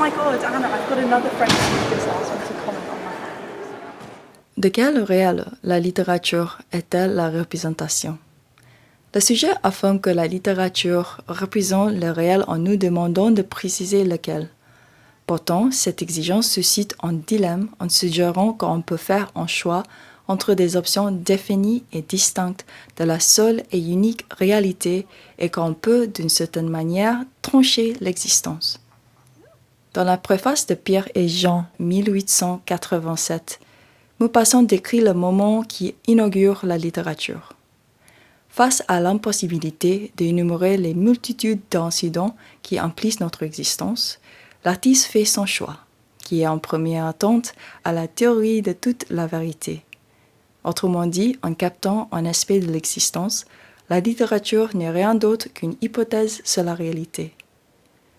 my God, Anna, I've got another friend who just asked me to comment on that. De quel réel la littérature est-elle la représentation? Le sujet affirme que la littérature représente le réel en nous demandant de préciser lequel. Pourtant, cette exigence suscite un dilemme en suggérant qu'on peut faire un choix entre des options définies et distinctes de la seule et unique réalité et qu'on peut, d'une certaine manière, trancher l'existence. Dans la préface de Pierre et Jean, 1887, Maupassant décrit le moment qui inaugure la littérature. Face à l'impossibilité d'énumérer les multitudes d'incidents qui emplissent notre existence, l'artiste fait son choix, qui est en première attente à la théorie de toute la vérité. Autrement dit, en captant un aspect de l'existence, la littérature n'est rien d'autre qu'une hypothèse sur la réalité.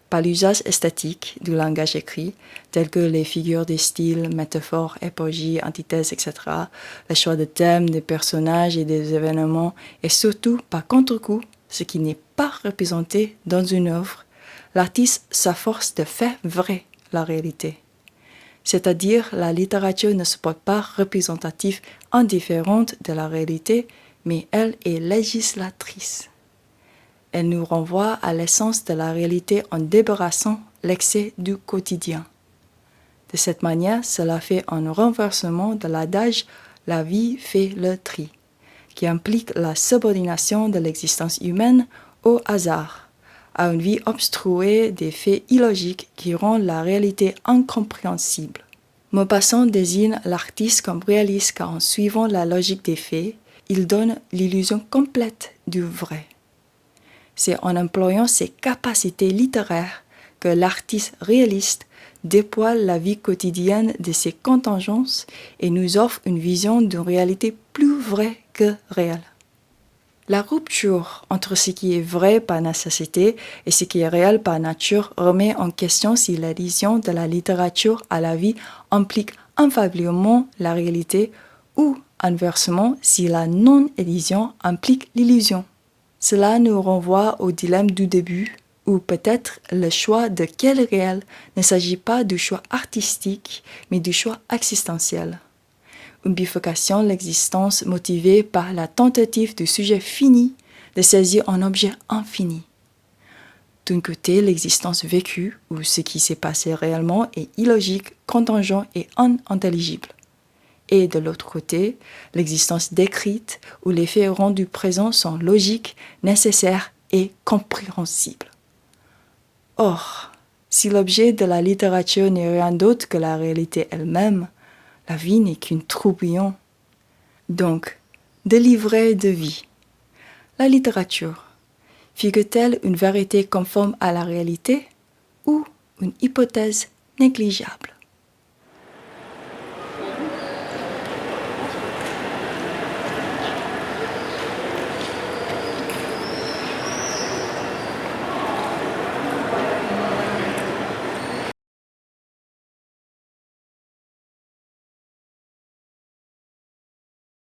Par l'usage esthétique du langage écrit, tel que les figures des styles, métaphores, épogies, antithèses, etc., le choix de thèmes, des personnages et des événements, et surtout, par contre-coup, ce qui n'est pas représenté dans une œuvre, l'artiste s'efforce de faire vrai la réalité. C'est-à-dire, la littérature ne se porte pas représentative indifférente de la réalité, mais elle est législatrice. Elle nous renvoie à l'essence de la réalité en débarrassant l'excès du quotidien. De cette manière, cela fait un renversement de l'adage « la vie fait le tri », qui implique la subordination de l'existence humaine au hasard, à une vie obstruée des faits illogiques qui rendent la réalité incompréhensible. Maupassant désigne l'artiste comme réaliste car en suivant la logique des faits, il donne l'illusion complète du vrai. C'est en employant ses capacités littéraires que l'artiste réaliste dépoile la vie quotidienne de ses contingences et nous offre une vision d'une réalité plus vraie que réelle. La rupture entre ce qui est vrai par nécessité et ce qui est réel par nature remet en question si l'adhésion de la littérature à la vie implique infailliblement la réalité ou, inversement, si la non-adhésion implique l'illusion. Cela nous renvoie au dilemme du début, où peut-être le choix de quel réel ne s'agit pas du choix artistique, mais du choix existentiel. Une bifurcation de l'existence motivée par la tentative du sujet fini de saisir un objet infini. D'un côté, l'existence vécue, où ce qui s'est passé réellement est illogique, contingent et inintelligible. Et de l'autre côté, l'existence décrite, où les faits rendus présents sont logiques, nécessaires et compréhensibles. Or, si l'objet de la littérature n'est rien d'autre que la réalité elle-même, la vie n'est qu'un tourbillon. Donc, de livret de vie. La littérature, figure-t-elle une vérité conforme à la réalité ou une hypothèse négligeable?